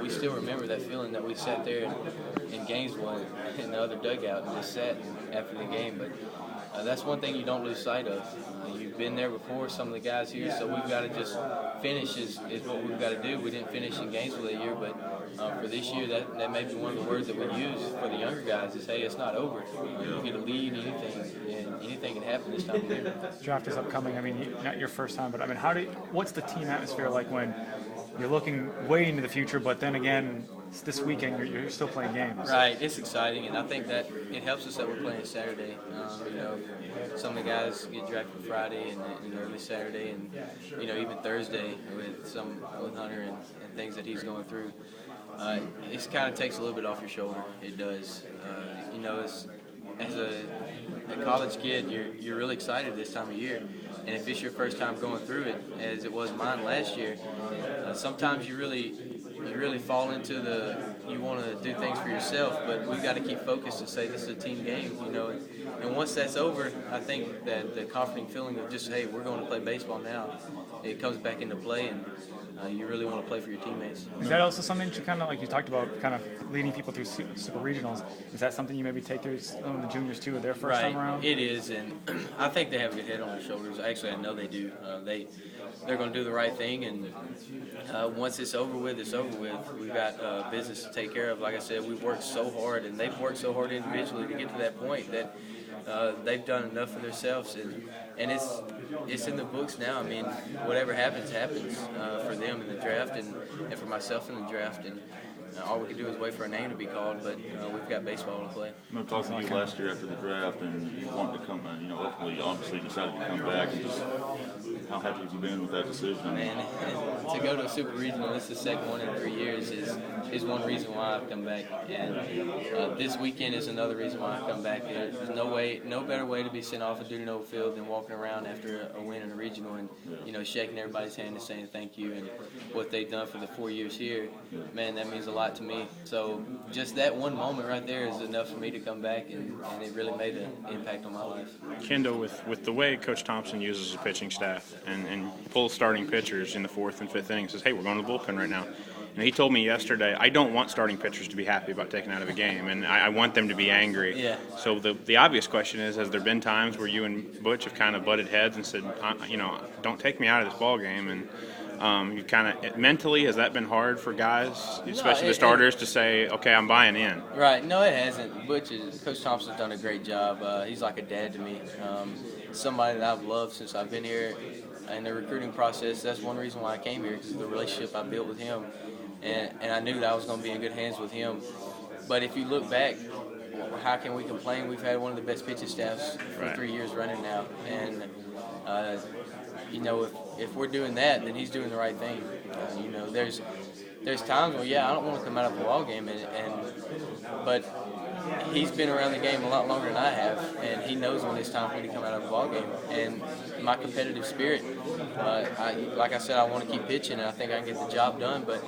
we still remember that feeling that we sat there in Gainesville in the other dugout and just sat after the game. But that's one thing you don't lose sight of. You've been there before, some of the guys here, so we've got to just finish is what we've got to do. We didn't finish in Gainesville that year, but for this year, that may be one of the words that we use for the younger guys is, hey, it's not over. You get a lead, anything can happen this time of year. Draft is upcoming. I mean, not your first time, but I mean, what's the team atmosphere like when you're looking way into the future, but then again, this weekend you're still playing games? Right, it's exciting, and I think that it helps us that we're playing Saturday. Some of the guys get drafted Friday and early Saturday, and even Thursday with Hunter and things that he's going through. It kind of takes a little bit off your shoulder. It does. As a college kid, you're really excited this time of year. And if it's your first time going through it, as it was mine last year, sometimes you really fall into you want to do things for yourself, but we've got to keep focused and say this is a team game, And once that's over, I think that the comforting feeling of just, hey, we're going to play baseball now, it comes back into play, and you really want to play for your teammates. Is that also something that you kind of, like you talked about, kind of leading people through super regionals? Is that something you maybe take through some of the juniors too, their first time around? It is, and I think they have a good head on their shoulders. Actually, I know they do. They're going to do the right thing, and once it's over with, it's over with. We've got business to take care of. Like I said, we've worked so hard, and they've worked so hard individually to get to that point that they've done enough for themselves, and it's in the books now. I mean, whatever happens for them in the draft and for myself in the draft, and all we can do is wait for a name to be called, but we've got baseball to play. I'm talking to you last year after the draft, and you wanted to come, ultimately, obviously decided to come back. And just how happy have you been with that decision? Man, to go to a Super Regional, this is the second one in 3 years, is one reason why I've come back. And this weekend is another reason why I've come back. There's no better way to be sent off a duty note field than walking around after a win in a regional and shaking everybody's hand and saying thank you and what they've done for the 4 years here. Man, that means a lot to me. So just that one moment right there is enough for me to come back, and it really made an impact on my life. Kendall, with the way Coach Thompson uses his pitching staff and pulls starting pitchers in the 4th and 5th inning, says, hey, we're going to the bullpen right now. And he told me yesterday, I don't want starting pitchers to be happy about taking out of a game, and I want them to be angry. Yeah. So the obvious question is, has there been times where you and Butch have kind of butted heads and said, don't take me out of this ball game? And you kind of mentally, has that been hard for guys, especially the starters, to say, okay, I'm buying in? Right. No, it hasn't. Coach Thompson's done a great job. He's like a dad to me. Somebody that I've loved since I've been here. In the recruiting process, that's one reason why I came here, because of the relationship I built with him. And I knew that I was going to be in good hands with him. But if you look back, how can we complain? We've had one of the best pitching staffs for 3 years running now. And, if we're doing that, then he's doing the right thing. There's times where, I don't want to come out of a ball game, but he's been around the game a lot longer than I have, and he knows when it's time for me to come out of a ball game. And my competitive spirit, like I said, I want to keep pitching, and I think I can get the job done. But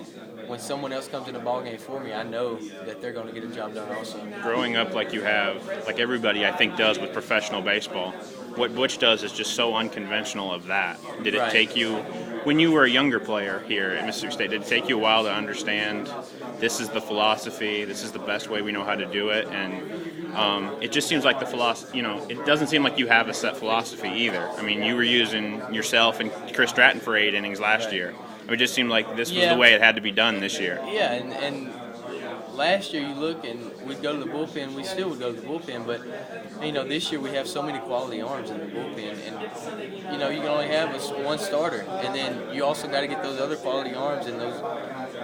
when someone else comes in the ball game for me, I know that they're going to get a job done also. Growing up like you have, like everybody I think does with professional baseball, what Butch does is just so unconventional of that. Did it take you, when you were a younger player here at Mississippi State, did it take you a while to understand this is the philosophy, this is the best way we know how to do it? And it just seems like the philosophy, it doesn't seem like you have a set philosophy either. I mean, you were using yourself and Chris Stratton for 8 innings last year. It just seemed like this was the way it had to be done this year. Yeah, and last year you look and we'd go to the bullpen, we still would go to the bullpen, but this year we have so many quality arms in the bullpen, and you can only have one starter, and then you also got to get those other quality arms and those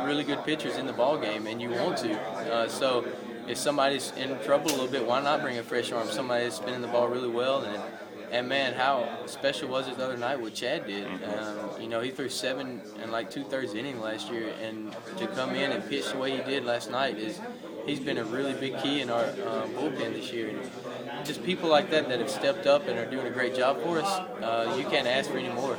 really good pitchers in the ball game, and you want to. So if somebody's in trouble a little bit, why not bring a fresh arm? Somebody that's spinning the ball really well, and man, how special was it the other night what Chad did? He threw 7 and like 2/3 inning last year, and to come in and pitch the way he did last night he's been a really big key in our bullpen this year. And just people like that have stepped up and are doing a great job for us. You can't ask for any more.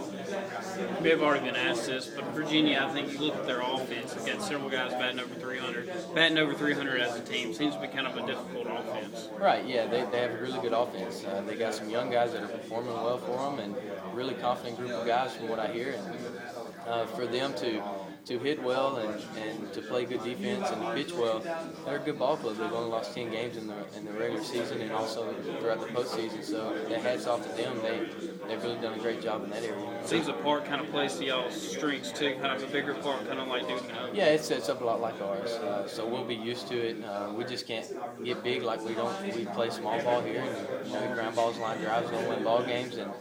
We have already been asked this, but Virginia, I think you look at their offense, they've got several guys batting over 300. Batting over 300 as a team seems to be kind of a difficult offense. Right, yeah, they have a really good offense. They got some young guys that are performing well for them, and a really confident group of guys from what I hear. And for them to to hit well and to play good defense and to pitch well. They're a good ball club. They've only lost 10 games in the regular season and also throughout the postseason. So that hats off to them. They've really done a great job in that area. Seems the park kind of plays to y'all's strengths too, kind of a bigger park, kind of like Duke. Yeah, it sets up a lot like ours. So we'll be used to it. We just can't get big like we don't. We play small ball here, and ground balls, line drives, we'll win ball games. And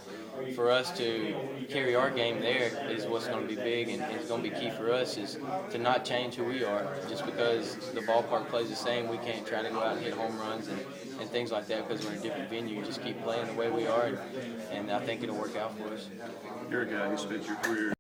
for us to carry our game there is what's going to be big, and it's going to be key for us is to not change who we are. Just because the ballpark plays the same, we can't try to go out and hit home runs and things like that because we're in a different venue. Just keep playing the way we are, and I think it'll work out for us. You're a guy who spent your career